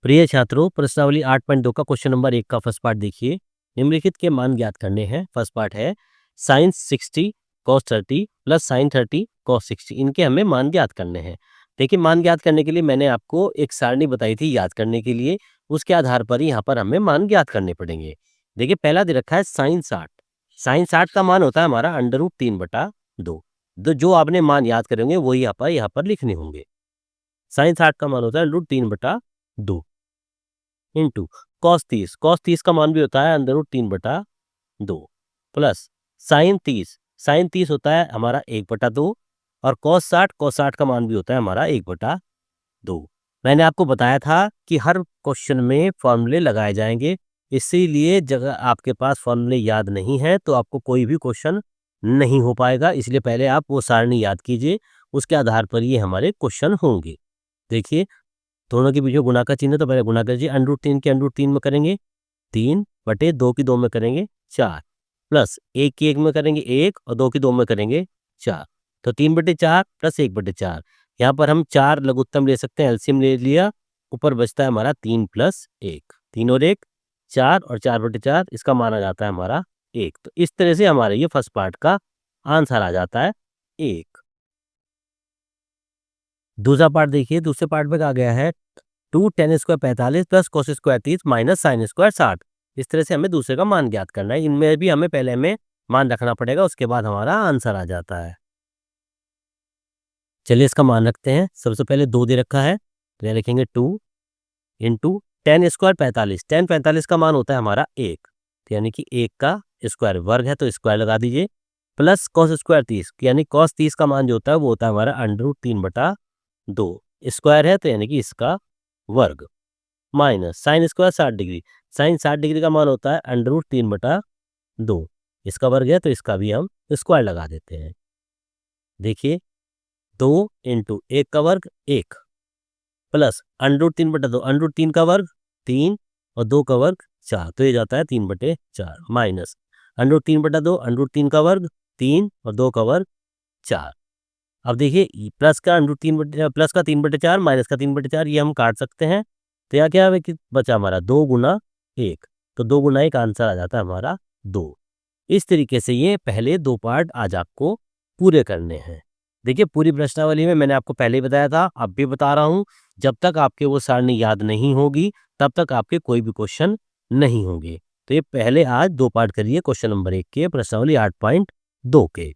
प्रिय छात्रों, प्रश्नावली 8.2 का क्वेश्चन नंबर 1 का फर्स्ट पार्ट देखिए। निम्नलिखित के मान ज्ञात करने हैं। फर्स्ट पार्ट है sin 60 cos 30 plus sin 30 cos 60। इनके हमें मान ज्ञात करने हैं। देखिए, मान ज्ञात करने के लिए मैंने आपको एक सारणी बताई थी याद करने के लिए। उसके आधार पर ही यहाँ पर हमें मान ज्ञात करने पड़ेंगे। देखिए, पहला दे रखा है sin 60। sin 60 का मान होता है हमारा √3/2। जो आपने मान याद करेंगे वही यहाँ पर लिखने होंगे। sin 60 का मान होता है √3/2 इंटू कॉस 30 का मान भी होता है √3/2 प्लस साइन 30 होता है हमारा 1/2 और कॉस 60 का मान भी होता है हमारा 1/2। मैंने आपको बताया था कि हर क्वेश्चन में फॉर्मूले लगाए जाएंगे, इसीलिए जगह आपके पास फॉर्मूले याद नहीं है तो आपको कोई भी क्वेश्चन नहीं हो पाएगा। इसलिए पहले आप वो सारणी याद कीजिए, उसके आधार पर ये हमारे क्वेश्चन होंगे। देखिए, दोनों के बीच में गुणा का चिन्ह है तो पहले गुणा कीजिए। √3 के √3 में करेंगे 3/2 की 2 में करेंगे 4 प्लस 1 की 1 में करेंगे 1 और 2 की 2 में करेंगे 4। तो 3/4 प्लस 1/4। यहाँ पर हम 4 लघुत्तम ले सकते हैं, एलसीएम ले लिया। ऊपर बचता है हमारा 3 + 1, 3 और 1 4 और 4/4 इसका माना जाता है हमारा 1। तो इस तरह से हमारे ये फर्स्ट पार्ट का आंसर आ जाता है 1। दूसरा पार्ट देखिए, दूसरे पार्ट में कहा गया है 2 tan² 45 plus cos² 30 minus sin² 60। इस तरह से हमें दूसरे का मान ज्ञात करना है। इनमें भी हमें पहले में मान रखना पड़ेगा, उसके बाद हमारा आंसर आ जाता है। चलिए इसका मान रखते हैं। सबसे पहले 2 दे रखा है तो यह लिखेंगे 2 इंटू tan² 45। tan 45 का मान होता है हमारा 1, तो यानी कि 1 का स्क्वायर, वर्ग है तो स्क्वायर लगा दीजिए, प्लस cos² 30 यानी cos 30 का मान जो होता है वो होता है हमारा √3/2। स्क्वायर है तो यानी कि इसका वर्ग, minus sin² 60 degree. sin 60 degree का मान होता है √3/2। इसका वर्ग है तो इसका भी हम स्क्वायर लगा देते हैं। देखिए, 2 इंटू 1 का वर्ग 1 प्लस √3/2, √3 का वर्ग 3 और 2 का वर्ग 4, तो ये जाता है 3/4 माइनस √3/2, √3 का वर्ग 3 और 2 का वर्ग 4। अब देखिए, प्लस का 3/4 माइनस का 3/4 ये हम काट सकते हैं। तो यहाँ क्या है कि बचा हमारा 2 गुना 1, तो 2 गुना 1 आंसर आ जाता है हमारा 2। इस तरीके से ये पहले 2 पार्ट आज आपको पूरे करने हैं। देखिए, पूरी प्रश्नावली में मैंने आपको पहले ही बताया था, अब भी बता रहा हूँ, जब तक आपके वो सारणी याद नहीं होगी तब तक आपके कोई भी क्वेश्चन नहीं होंगे। तो ये पहले आज 2 पार्ट करिए क्वेश्चन नंबर 1 के प्रश्नावली 8.2 के।